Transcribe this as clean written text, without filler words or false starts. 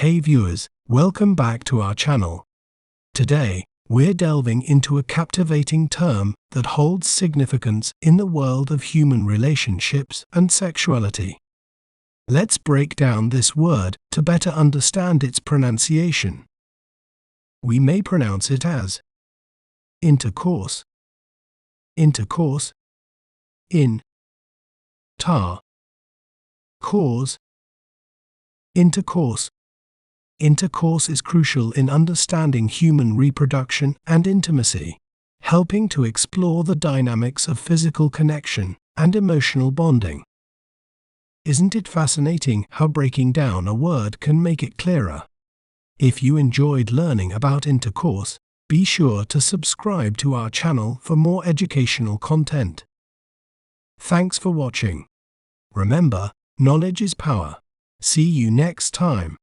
Hey viewers, welcome back to our channel. Today, we're delving into a captivating term that holds significance in the world of human relationships and sexuality. Let's break down this word to better understand its pronunciation. We may pronounce it as intercourse, intercourse, in, tar, cause, intercourse. Intercourse is crucial in understanding human reproduction and intimacy, helping to explore the dynamics of physical connection and emotional bonding. Isn't it fascinating how breaking down a word can make it clearer? If you enjoyed learning about intercourse, be sure to subscribe to our channel for more educational content. Thanks for watching. Remember, knowledge is power. See you next time.